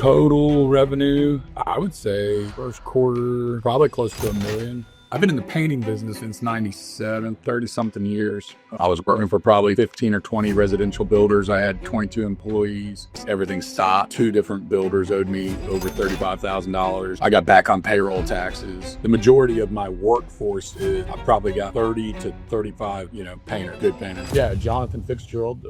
Total revenue, I would say first quarter, probably close to $1 million. I've been in the painting business since 97, 30 something years. I was working for probably 15 or 20 residential builders. I had 22 employees. Everything stopped. 2 different builders owed me over $35,000. I got back on payroll taxes. The majority of my workforce is, I've probably got 30 to 35, painters, good painters. Yeah, Jonathan Fitzgerald.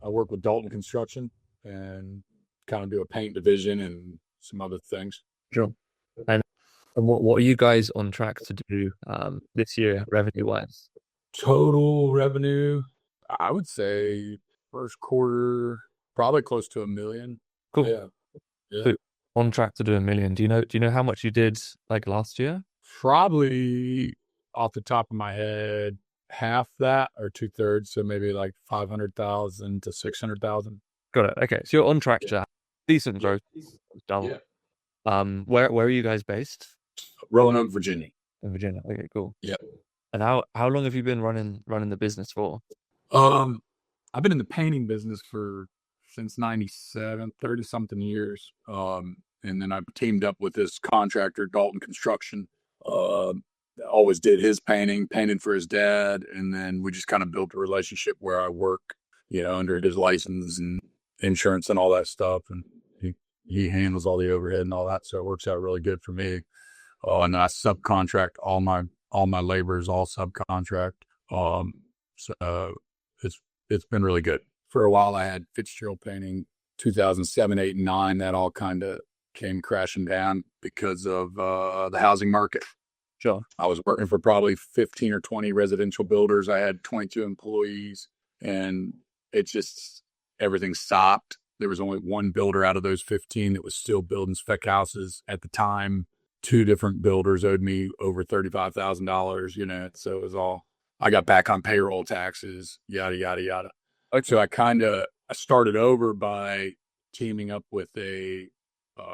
I work with Dalton Construction and kind of do a paint division and some other things. Sure. And what are you guys on track to do this year, revenue-wise? Total revenue, I would say first quarter, probably close to $1 million. Cool. Yeah. So on track to do $1 million. Do you know how much you did like last year? Probably off the top of my head, half that or 2/3. So maybe like 500,000 to 600,000. Got it. Okay. So you're on track to have decent growth. Double. Yeah. Where are you guys based? Roanoke, Virginia. In Virginia. Okay, cool. Yep. And how long have you been running the business for? I've been in the painting business since 97, 30 something years. And then I teamed up with this contractor, Dalton Construction. Always did his painted for his dad. And then we just kind of built a relationship where I work, under his license and insurance and all that stuff. And he handles all the overhead and all that. So it works out really good for me. And I subcontract all my labor is all subcontract. So it's been really good. For a while, I had Fitzgerald Painting, 2007, 8, and 9. That all kind of came crashing down because of the housing market. Sure. I was working for probably 15 or 20 residential builders. I had 22 employees, and everything stopped. There was only one builder out of those 15 that was still building spec houses at the time. 2 different builders owed me over $35,000, so it was all, I got back on payroll taxes, yada, yada, yada. Okay. So I started over by teaming up with a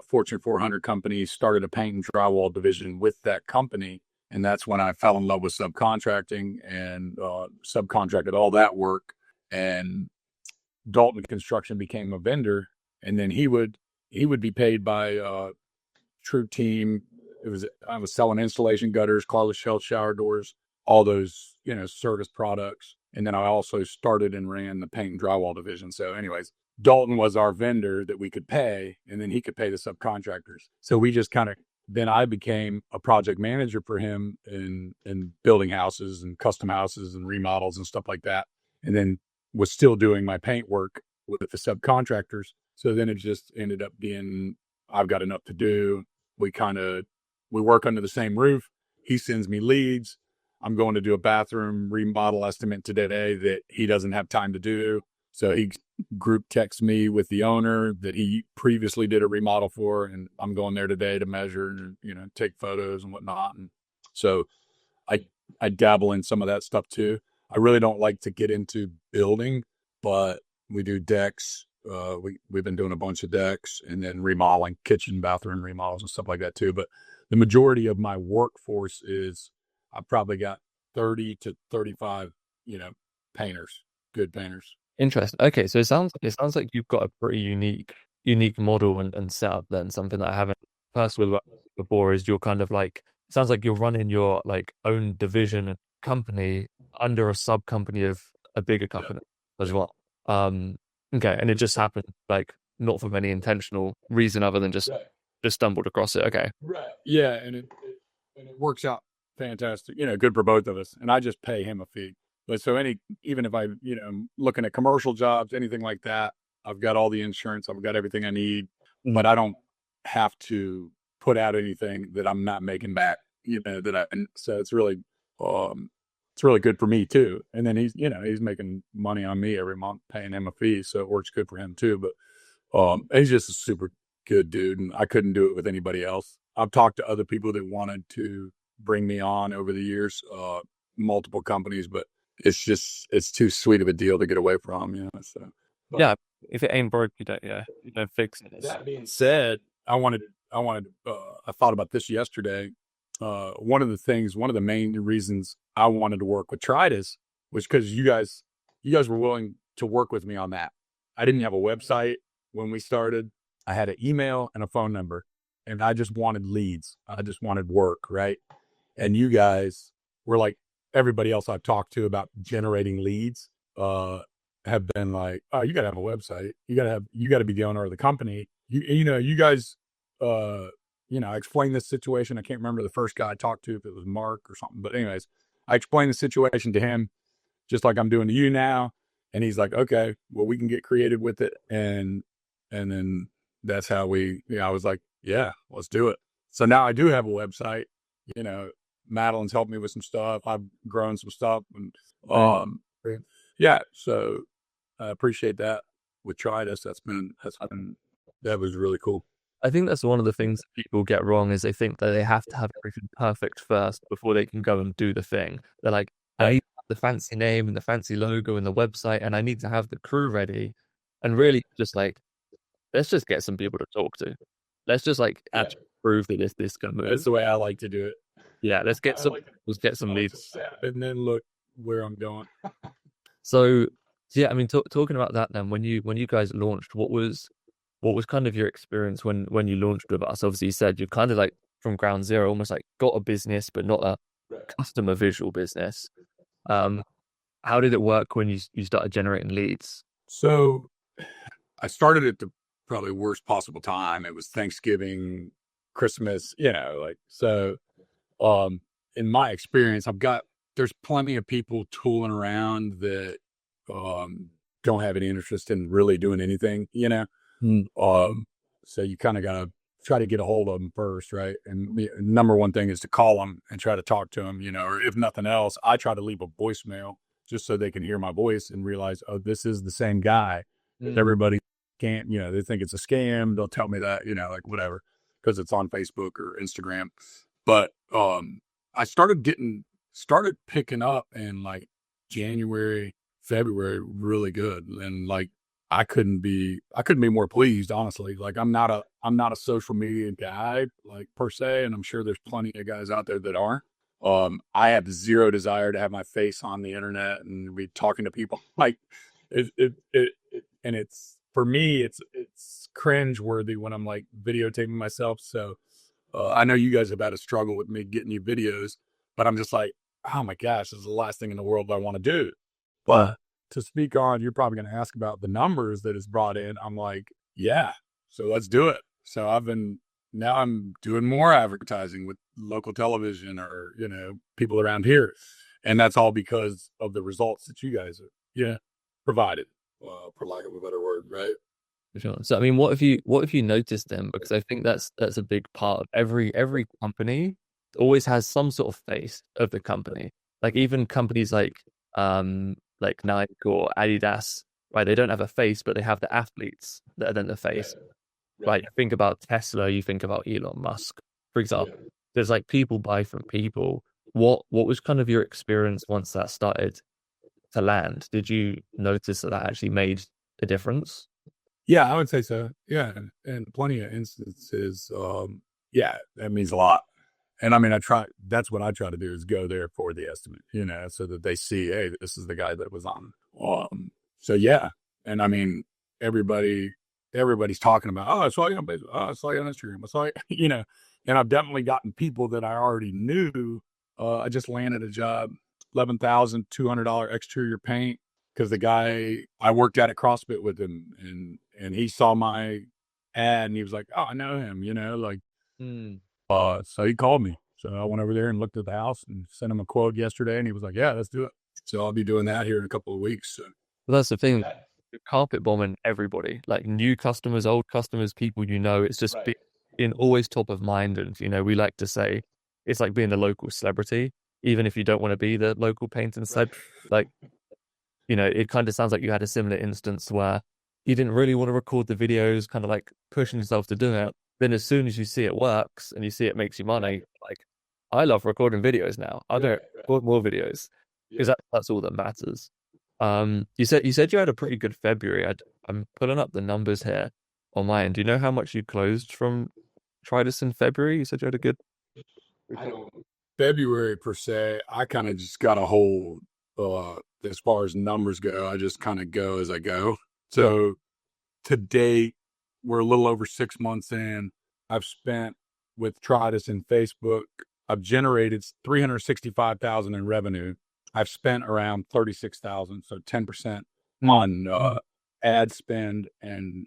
Fortune 400 company, started a paint and drywall division with that company. And that's when I fell in love with subcontracting and subcontracted all that work. And Dalton Construction became a vendor. And then he would be paid by True Team. I was selling installation gutters, clawless shell shower doors, all those, service products. And then I also started and ran the paint and drywall division. So anyways, Dalton was our vendor that we could pay, and then he could pay the subcontractors. So we just then I became a project manager for him in building houses and custom houses and remodels and stuff like that. And then was still doing my paint work with the subcontractors. So then it just ended up being, I've got enough to do. We work under the same roof. He sends me leads. I'm going to do a bathroom remodel estimate today that he doesn't have time to do. So he group texts me with the owner that he previously did a remodel for, and I'm going there today to measure and, take photos and whatnot. And so I dabble in some of that stuff too. I really don't like to get into building, but we do decks. We've been doing a bunch of decks and then remodeling, kitchen, bathroom remodels and stuff like that too. But the majority of my workforce is, I've probably got 30 to 35, painters, good painters. Interesting. Okay, so it sounds like you've got a pretty unique model and setup. Then something that I haven't personally worked with before is you're kind of like, it sounds like you're running your like own division and company under a sub company of a bigger company as well. Okay, and it just happened like not for any intentional reason other than just stumbled across it. Okay. Right. Yeah, and it works out fantastic. Good for both of us. And I just pay him a fee. But so even if I'm looking at commercial jobs, anything like that, I've got all the insurance, I've got everything I need, but I don't have to put out anything that I'm not making back. So it's really good for me too. And then he's making money on me every month, paying him a fee, so it works good for him too. But he's just a super good dude, and I couldn't do it with anybody else. I've talked to other people that wanted to bring me on over the years, multiple companies, but it's too sweet of a deal to get away from, so. Yeah, if it ain't broke, you don't fix it. That being said, I thought about this yesterday. One of the main reasons I wanted to work with Tridas was because you guys were willing to work with me on that. I didn't have a website when we started. I had an email and a phone number, and I just wanted leads. I just wanted work, right? And you guys were like everybody else I've talked to about generating leads, have been like, oh, you got to have a website. You got to be the owner of the company. You guys, I explained this situation. I can't remember the first guy I talked to, if it was Mark or something, but anyways, I explained the situation to him just like I'm doing to you now. And he's like, okay, well, we can get creative with it. And then that's how I was like, yeah, let's do it. So now I do have a website. Madeline's helped me with some stuff. I've grown some stuff, and yeah. So I appreciate that with Tridas. That was really cool. I think that's one of the things that people get wrong is they think that they have to have everything perfect first before they can go and do the thing. They're like, I need the fancy name and the fancy logo and the website, and I need to have the crew ready. And really, just like, let's just get some people to talk to. Let's just actually prove that this can move. That's the way I like to do it. Yeah, let's get some leads, and then look where I'm going. So yeah, I mean, talking about that, then when you guys launched, what was kind of your experience when you launched with us? Obviously, you said you kind of like from ground zero, almost like got a business, but not a customer visual business. How did it work when you started generating leads? So I started at the probably worst possible time. It was Thanksgiving, Christmas, so. In my experience, there's plenty of people tooling around that don't have any interest in really doing anything, so you kind of got to try to get a hold of them first, right? And the number one thing is to call them and try to talk to them, or if nothing else, I try to leave a voicemail just so they can hear my voice and realize, oh, this is the same guy. Everybody can't, they think it's a scam. They'll tell me that, like whatever, because it's on Facebook or Instagram. But I started picking up in like January, February, really good. And like, I couldn't be more pleased, honestly. Like I'm not a social media guy, like per se. And I'm sure there's plenty of guys out there that aren't. I have zero desire to have my face on the internet and be talking to people. Like and it's, for me, it's cringe worthy when I'm like videotaping myself. So, I know you guys have had a struggle with me getting you videos, but I'm just like, oh my gosh, this is the last thing in the world I want to do. But to speak on, you're probably going to ask about the numbers that is brought in. I'm like, yeah, so let's do it. So now I'm doing more advertising with local television or, people around here. And that's all because of the results that you guys have, provided, for lack of a better word, right? Sure. So I mean, what have you noticed then? Because I think that's a big part of every company always has some sort of face of the company. Like even companies like Nike or Adidas, right? They don't have a face, but they have the athletes that are then the face. Right. You think about Tesla, you think about Elon Musk, for example. There's like people buy from people. What was kind of your experience once that started to land? Did you notice that actually made a difference? Yeah, I would say so. Yeah, and plenty of instances. That means a lot. And I mean, that's what I try to do is go there for the estimate, so that they see, hey, this is the guy that was on. So yeah. And I mean, everybody's talking about, oh, I saw you on Facebook. Oh, I saw you on Instagram. I saw you, and I've definitely gotten people that I already knew. I just landed a job, $11,200 exterior paint, because the guy I worked at CrossFit with him, and he saw my ad and he was like, oh, I know him, so he called me. So I went over there and looked at the house and sent him a quote yesterday, and he was like, yeah, let's do it. So I'll be doing that here in a couple of weeks. So. Well, that's the thing. You're carpet bombing everybody, like new customers, old customers, people it's just being always top of mind. And we like to say it's like being a local celebrity, even if you don't want to be the local painting celeb. Like, it kind of sounds like you had a similar instance where you didn't really want to record the videos, kind of like pushing yourself to do it. Then as soon as you see it works and you see it makes you money, like, I love recording videos now. I don't record more videos because that's all that matters. You said you had a pretty good February. I'm pulling up the numbers here on my end. Do you know how much you closed from Tridas in February? You said you had a good February per se. I kind of just got a hold. As far as numbers go, I just kind of go as I go. So to date, we're a little over 6 months in. I've spent with Tridas and Facebook, I've generated 365,000 in revenue. I've spent around 36,000, so 10% on ad spend and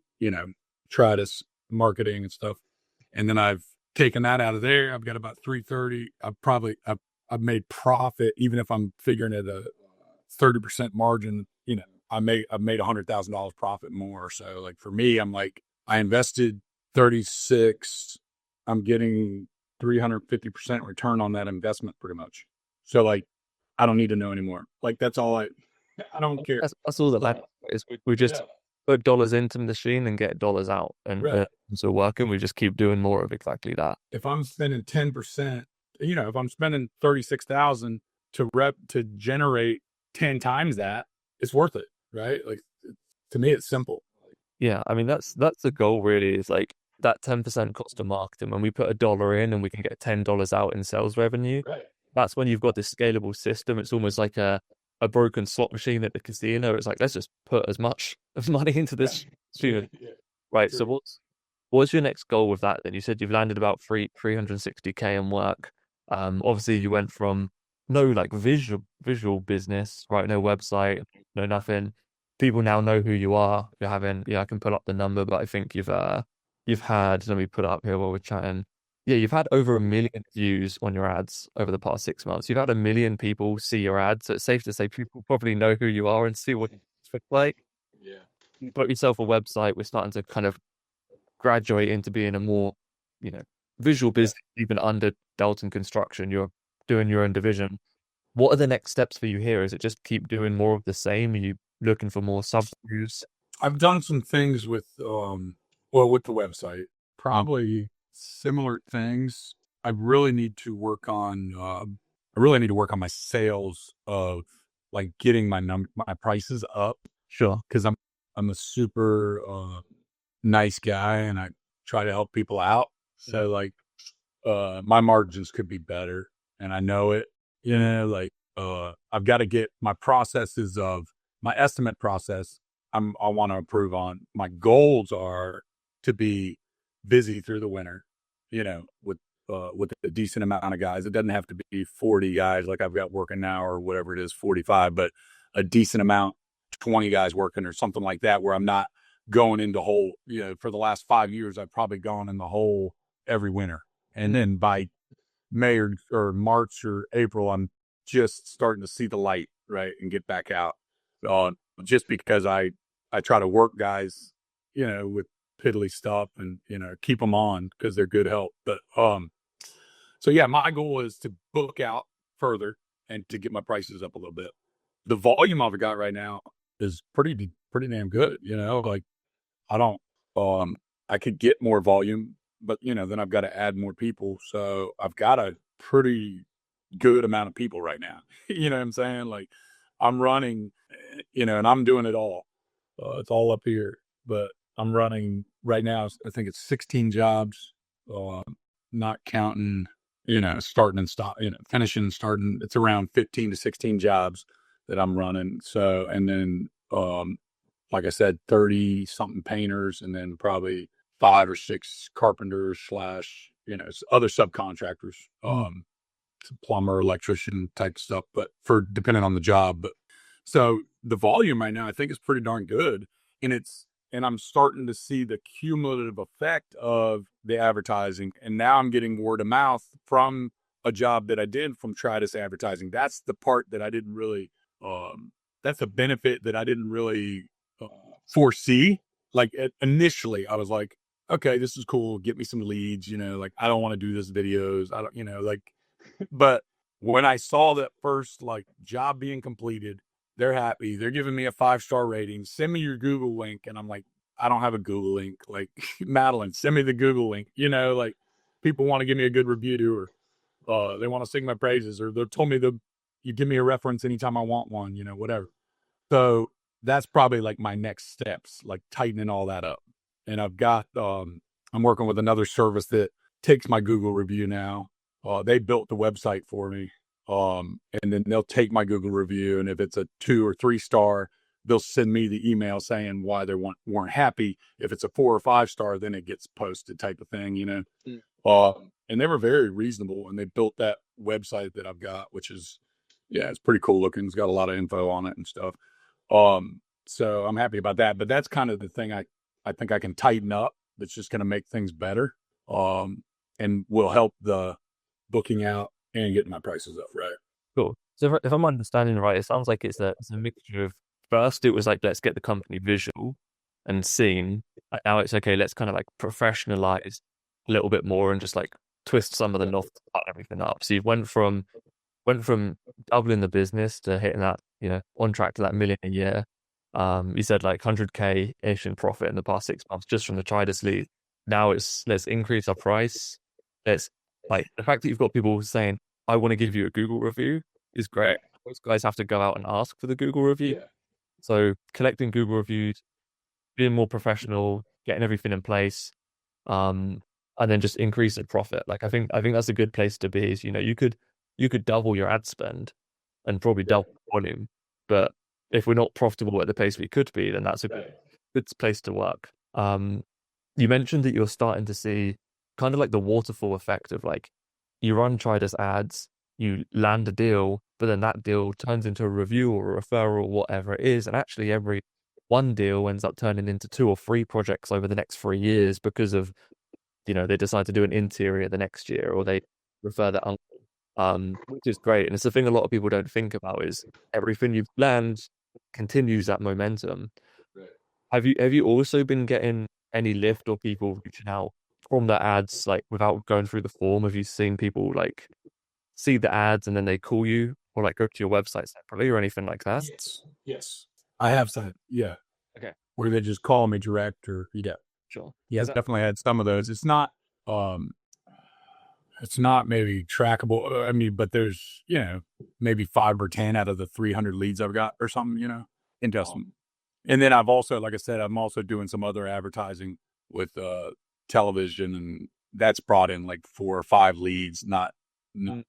Tridas marketing and stuff. And then I've taken that out of there. I've got about 330. I've made profit, even if I'm figuring at a 30% margin. I've made $100,000 profit more. So like for me, I'm like, I invested 36. I'm getting 350% return on that investment pretty much. So like, I don't need to know anymore. Like that's all I don't care. That's all that matters. Is we just put dollars into the machine and get dollars out, and so working, we just keep doing more of exactly that. If I'm spending 10%, if I'm spending 36,000 to generate 10 times that, it's worth it, right? Like to me, it's simple. Yeah, I mean that's the goal really, is like that 10% cost of marketing. When we put $1 in and we can get $10 out in sales revenue, Right. That's when you've got this scalable system. It's almost like a broken slot machine at the casino. It's like, let's just put as much of money into this student. Right. True. So what's your next goal with that then? You said you've landed about 360K in work. Obviously you went from no like visual business, right? No website, no nothing. People now know who you are. You're having, I can pull up the number, but I think you've had, let me put it up here while we're chatting. Yeah, you've had over 1 million views on your ads over the past 6 months. You've had 1 million people see your ads, so it's safe to say people probably know who you are and see what you look like. Yeah. You put yourself a website. We're starting to kind of graduate into being a more, visual business, even under Dalton Construction. You're doing your own division. What are the next steps for you here? Is it just keep doing more of the same? Are you looking for more sub-views? I've done some things with with the website, probably similar things. I really need to work on my sales of like getting my prices up. Sure. Because I'm a super nice guy and I try to help people out. So like my margins could be better and I know it. I've got to get my processes of my estimate process. I want to improve on. My goals are to be busy through the winter, with a decent amount of guys. It doesn't have to be 40 guys like I've got working now or whatever it is, 45, but a decent amount, 20 guys working or something like that, where I'm not going into hole. For the last 5 years, I've probably gone in the hole every winter. And then by May or March or April, I'm just starting to see the light, right, and get back out. Just because I try to work guys, with piddly stuff and, keep them on because they're good help. But so yeah, my goal is to book out further and to get my prices up a little bit. The volume I've got right now is pretty damn good. Like I don't, I could get more volume, but then I've got to add more people. So I've got a pretty good amount of people right now. You know what I'm saying? Like I'm running, and I'm doing it all. It's all up here, but I'm running right now. I think it's 16 jobs, not counting, starting and stop, finishing and starting. It's around 15 to 16 jobs that I'm running. So, and then, like I said, 30 something painters and then probably 5 or 6 carpenters / other subcontractors, plumber, electrician type stuff, but for depending on the job. But so the volume right now, I think is pretty darn good. And I'm starting to see the cumulative effect of the advertising. And now I'm getting word of mouth from a job that I did from Tridas advertising. That's the part that I didn't really, that's a benefit that I didn't really foresee. Like initially I was like, okay, this is cool. Get me some leads, like I don't want to do this videos. I don't, but when I saw that first like job being completed, they're happy. They're giving me a 5-star rating. Send me your Google link. And I'm like, I don't have a Google link. Like Madeline, send me the Google link. Like people want to give me a good review or they want to sing my praises or they told me you give me a reference anytime I want one, whatever. So that's probably like my next steps, like tightening all that up. And I've got, I'm working with another service that takes my Google review now. They built the website for me. And then they'll take my Google review. And if it's a 2 or 3 star, they'll send me the email saying why they weren't happy. If it's a 4 or 5 star, then it gets posted type of thing, you know. And they were very reasonable, and they built that website that I've got, which is, yeah, it's pretty cool looking. It's got a lot of info on it and stuff. So I'm happy about that. But that's kind of the thing I think I can tighten up. That's just going to make things better, and will help the booking out and getting my prices up. Right. Cool. So if I'm understanding right, it sounds like it's a mixture of, first it was like, let's get the company visual and seen. Now it's okay, let's kind of like professionalize a little bit more and just like twist some of the knots, cut everything up. So you went from doubling the business to hitting that, on track to that million a year. You said like 100K ish in profit in the past 6 months just from the Tridas lead. Now it's, let's increase our price. Let's, like, the fact that you've got people saying, I want to give you a Google review is great. Most guys have to go out and ask for the Google review. Yeah. So collecting Google reviews, being more professional, getting everything in place, and then just increase the profit. Like I think that's a good place to be. Is, you could double your ad spend and probably double the volume, but if we're not profitable at the pace we could be, then that's a good place to work. You mentioned that you're starting to see kind of like the waterfall effect of like, you run Tridas ads, you land a deal, but then that deal turns into a review or a referral, whatever it is. And actually every one deal ends up turning into 2 or 3 projects over the next 3 years because of, they decide to do an interior the next year, or they refer that which is great. And it's the thing a lot of people don't think about is everything you've learned continues that momentum. Right. Have you also been getting any lift or people reaching out from the ads, like without going through the form? Have you seen people like see the ads and then they call you or like go to your website separately or anything like that? Yes. I have some. Yeah. Okay. Where they just call me direct or, yeah. Sure. Yeah, definitely had some of those. It's not maybe trackable. I mean, but there's, maybe 5 or 10 out of the 300 leads I've got or something, investment. And then I've also, like I said, I'm also doing some other advertising with television, and that's brought in like 4 or 5 leads, not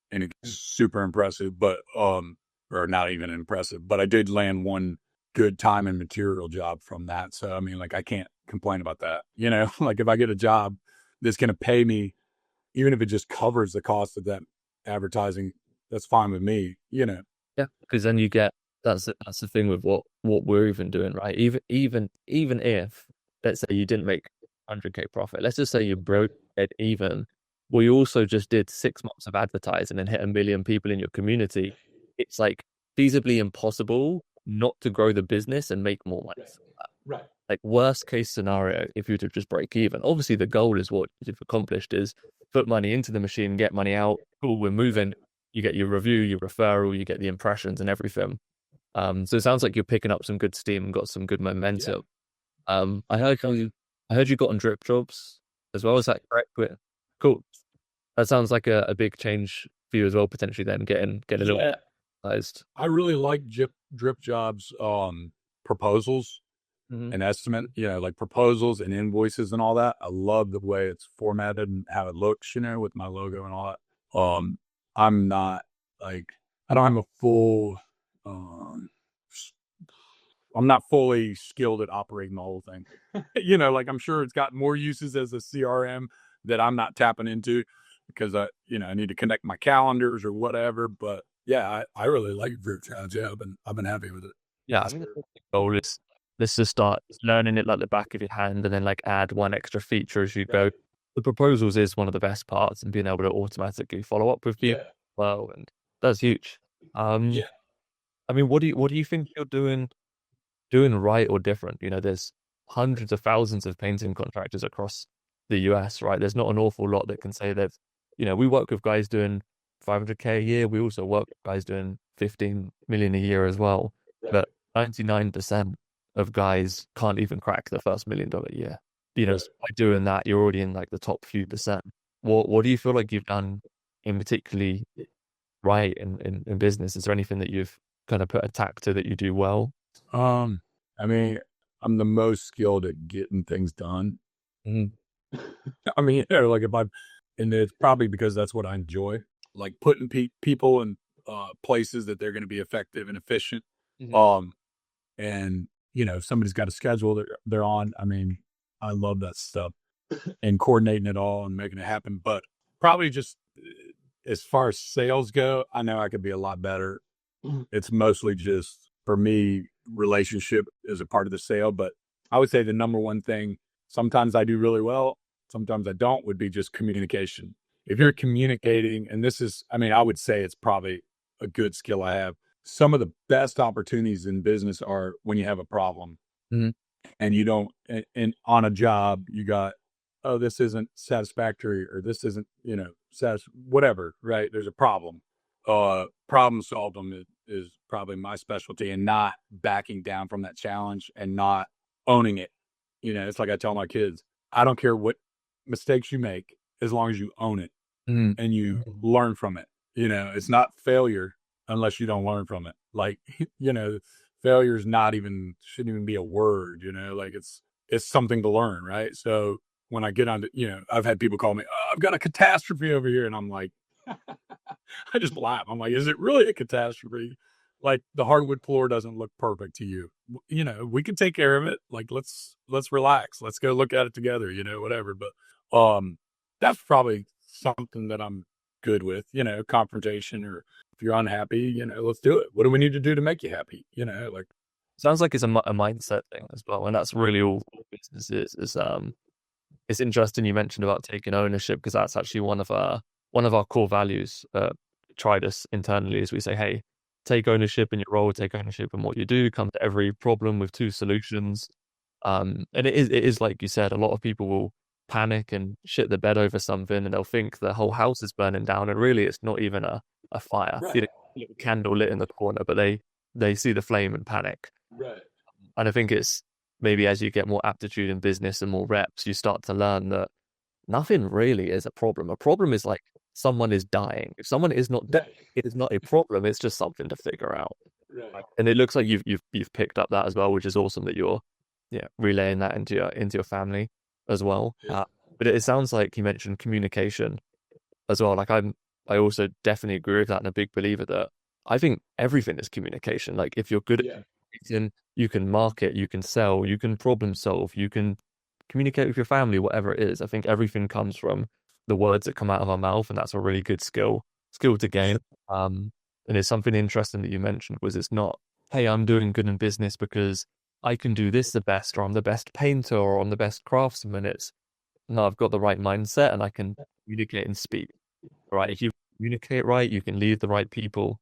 anything super impressive, but or not even impressive, but I did land one good time and material job from that. So I mean, like, I can't complain about that. Like if I get a job that's going to pay me, even if it just covers the cost of that advertising, that's fine with me. Yeah, because then you get, that's the thing with what we're even doing, right? Even if, let's say you didn't make 100K profit, let's just say you broke it even. We also just did 6 months of advertising and hit 1 million people in your community. It's like feasibly impossible not to grow the business and make more money. Right. Like worst case scenario, if you were to just break even, obviously the goal is what you've accomplished is put money into the machine, get money out. Cool, we're moving. You get your review, your referral, you get the impressions and everything. So it sounds like you're picking up some good steam and got some good momentum. Yeah. I heard you got on drip jobs as well. Is that correct? Cool. That sounds like a big change for you as well, potentially then getting a little sized. I really like drip jobs, proposals and estimate, like proposals and invoices and all that. I love the way it's formatted and how it looks, with my logo and all that. I'm not like, I don't have a full, I'm not fully skilled at operating the whole thing. Like I'm sure it's got more uses as a CRM that I'm not tapping into because I need to connect my calendars or whatever. But yeah, I really like drip jobs. Yeah, I've been happy with it. Yeah, I think the goal is, let's just start learning it like the back of your hand and then like add one extra feature as you go. The proposals is one of the best parts, and being able to automatically follow up with people well, and that's huge. I mean, what do you think you're doing right or different? There's hundreds of thousands of painting contractors across the US, right? There's not an awful lot that can say that, we work with guys doing 500K a year. We also work with guys doing 15 million a year as well. But 99% of guys can't even crack the first $1 million a year. By doing that, you're already in like the top few percent. What do you feel like you've done in particularly right in business? Is there anything that you've kind of put a tack to that you do well? I mean, I'm the most skilled at getting things done. I mean, like and it's probably because that's what I enjoy, like putting people in places that they're going to be effective and efficient. And if somebody's got a schedule they're on, I mean, I love that stuff and coordinating it all and making it happen. But probably just as far as sales go, I know I could be a lot better. It's mostly just for me, relationship is a part of the sale. But I would say the number one thing, sometimes I do really well, sometimes I don't, would be just communication. If you're communicating, and this is, I mean, I would say it's probably a good skill I have. Some of the best opportunities in business are when you have a problem Mhm. and you don't, and on a job, you got, oh, this isn't satisfactory or this isn't, whatever, right? There's a problem. Problem solving is probably my specialty, and not backing down from that challenge and not owning it. It's like I tell my kids, I don't care what mistakes you make as long as you own it Mhm. and you learn from it. It's not failure unless you don't learn from it. Like, failure is not even, shouldn't even be a word, like it's something to learn. Right. So when I get on to, I've had people call me, oh, I've got a catastrophe over here. And I'm like, I just laugh. I'm like, is it really a catastrophe? Like the hardwood floor doesn't look perfect to you. We can take care of it. Like, let's relax. Let's go look at it together, whatever. But that's probably something that I'm good with, confrontation, or if you're unhappy, let's do it. What do we need to do to make you happy? Like, Sounds like it's a mindset thing as well, and that's really all business is. It's interesting you mentioned about taking ownership, because that's actually one of our core values. Tridas internally is we say, hey, take ownership in your role, take ownership in what you do, come to every problem with two solutions. And it is like you said, a lot of people will panic and shit the bed over something, and they'll think the whole house is burning down, and really it's not even a fire. right, You know, a little candle lit in the corner, but they see the flame and panic. right, And I think it's maybe as you get more aptitude in business and more reps, you start to learn that nothing really is a problem. A problem is like someone is dying. If someone is not dead, right, it is not a problem. It's just something to figure out. right. And it looks like you've picked up that as well, which is awesome that you're relaying that into your family as well. Yeah, But it sounds like you mentioned communication as well. Like I also definitely agree with that, and a big believer that I think everything is communication. Like if you're good at yeah, communicating, you can market, you can sell, you can problem solve, you can communicate with your family, whatever it is. I think everything comes from the words that come out of our mouth, and that's a really good skill to gain. And it's something interesting that you mentioned was it's not, hey, I'm doing good in business because I can do this the best, or I'm the best painter, or I'm the best craftsman. It's no, I've got the right mindset and I can communicate and speak. Right. If you communicate right, you can lead the right people.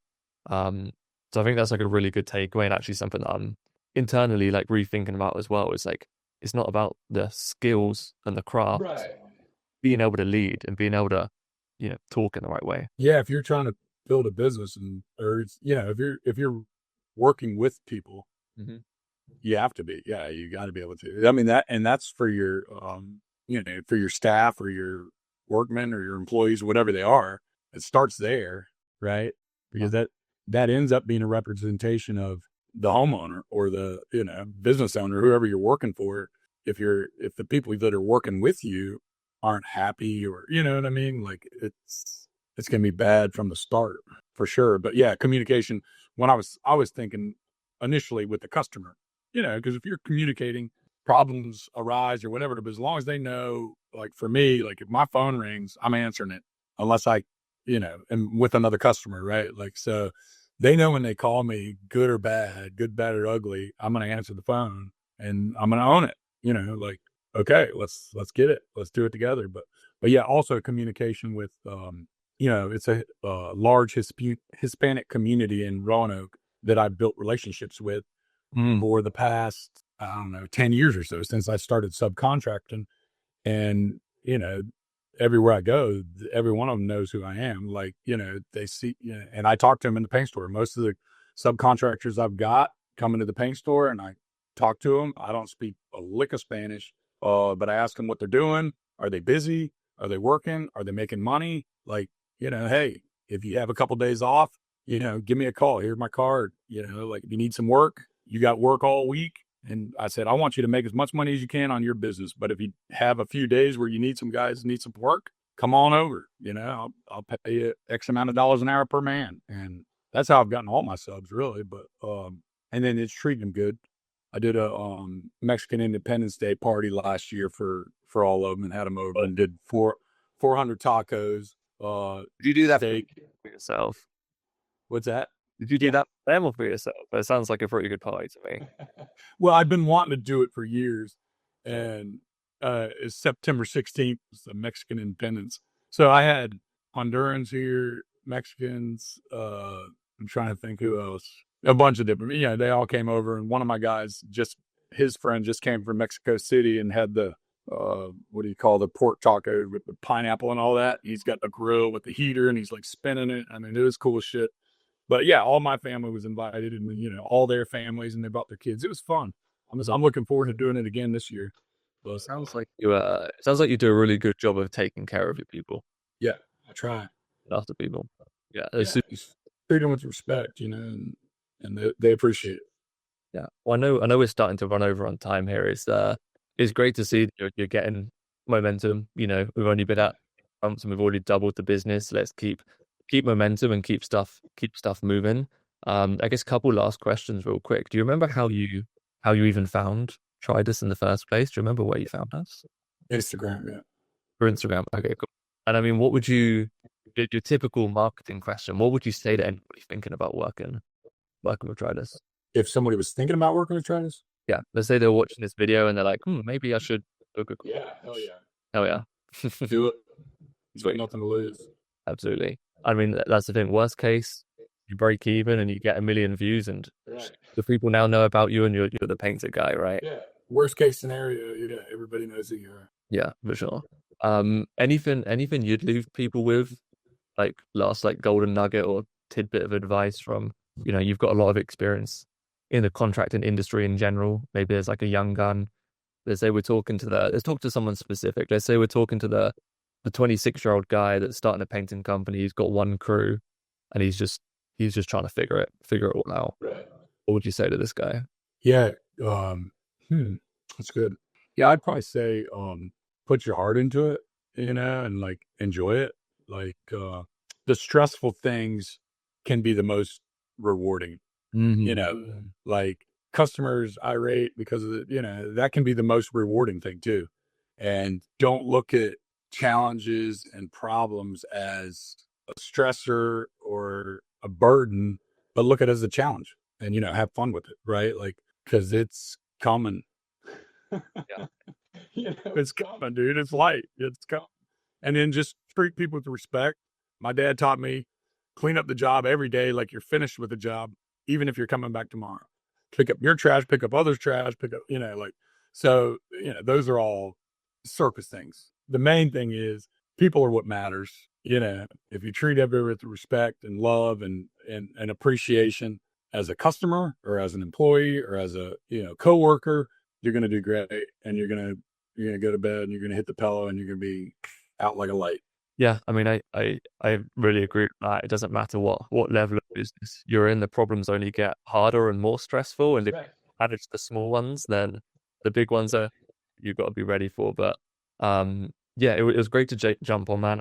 Um, so I think that's like a really good takeaway, and actually something that I'm internally like rethinking about as well. Is like it's not about the skills and the craft, right. being able to lead and being able to, talk in the right way. Yeah, if you're trying to build a business, or if you're working with people, Hmm. you have to be. Yeah, you got to be able to. I mean that's for your for your staff or your workmen or your employees, whatever they are. It starts there, right? Because that ends up being a representation of the homeowner or the business owner, whoever you're working for. If the people that are working with you aren't happy, or you know what I mean, like it's gonna be bad from the start for sure. But yeah, communication. When I was thinking initially with the customer, because if you're communicating, problems arise or whatever, but as long as they know, like for me, like if my phone rings, I'm answering it unless I, am with another customer, right? Like, so they know when they call me, good or bad, good, bad or ugly, I'm going to answer the phone and I'm going to own it, like, okay, let's get it. Let's do it together. But yeah, also communication with, it's a large Hispanic community in Roanoke that I've built relationships with Mm. for the past, I don't know, 10 years or so, since I started subcontracting. And, everywhere I go, every one of them knows who I am. Like, they see, and I talk to them in the paint store. Most of the subcontractors I've got come into the paint store and I talk to them. I don't speak a lick of Spanish, but I ask them what they're doing. Are they busy? Are they working? Are they making money? Like, hey, if you have a couple days off, give me a call. Here's my card. Like if you need some work, you got work all week. And I said, I want you to make as much money as you can on your business. But if you have a few days where you need some guys, need some work, come on over. I'll pay you X amount of dollars an hour per man. And that's how I've gotten all my subs really. But, and then it's treating them good. I did a Mexican Independence Day party last year for all of them and had them over and did 400 tacos, Did you do that steak. for yourself? What's that? Did you do Yeah. that for them or for yourself? It sounds like a pretty good party to me. Well, I've been wanting to do it for years, and it's September 16th is the Mexican Independence. So I had Hondurans here, Mexicans. I'm trying to think who else. A bunch of different. Yeah, they all came over, and one of my guys just his friend just came from Mexico City and had the what do you call the pork taco with the pineapple and all that. He's got the grill with the heater, and he's like spinning it. I mean, it was cool shit. But yeah, all my family was invited, and all their families, and they brought their kids. It was fun. I'm looking forward to doing it again this year. But Sounds like you do a really good job of taking care of your people, yeah, I try. after people. Yeah, Yeah, just treat them with respect, and they appreciate it. yeah. Well, I know we're starting to run over on time here. It's great to see that you're getting momentum. We've only been at months and we've already doubled the business. Let's keep momentum and keep stuff moving. I guess a couple last questions real quick. Do you remember how you even found Tridas in the first place? Do you remember where you found us? Instagram, yeah. For Instagram. Okay, cool. And I mean, your typical marketing question, what would you say to anybody thinking about working with Tridas? If somebody was thinking about working with Tridas, Yeah, let's say they're watching this video and they're like, maybe I should book a call. yeah, hell yeah, Hell yeah. do it. You've got Sweet. nothing to lose. Absolutely. I mean, that's the thing. Worst case, you break even and you get 1 million views, and Right. the people now know about you and you're the painter guy, right? Yeah. Worst case scenario, everybody knows who you are. Yeah, for sure. Anything you'd leave people with, like last like golden nugget or tidbit of advice from, you've got a lot of experience in the contracting industry in general. Maybe there's like a young gun. Let's say let's talk to someone specific. Let's say we're talking to the 26-year-old guy that's starting a painting company. He's got one crew and he's just trying to figure it all out. Right. What would you say to this guy? Yeah. That's good. Yeah, I'd probably say put your heart into it, and like enjoy it. Like the stressful things can be the most rewarding. Like customers irate because of that can be the most rewarding thing too. And don't look at challenges and problems as a stressor or a burden, but look at it as a challenge and have fun with it, right? Like because it's coming. Yeah. It's coming, dude. It's light. It's coming. And then just treat people with respect. My dad taught me clean up the job every day like you're finished with the job, even if you're coming back tomorrow. Pick up your trash, pick up others' trash, pick up, so, those are all surface things. The main thing is people are what matters. If you treat everyone with respect and love and appreciation as a customer or as an employee or as a, coworker, you're going to do great, and you're going to go to bed and you're going to hit the pillow and you're going to be out like a light. Yeah, I mean, I really agree with that. It doesn't matter what level of business you're in, the problems only get harder and more stressful. And if you manage the small ones, then the big ones you've got to be ready for. But yeah, it was great to jump on, man.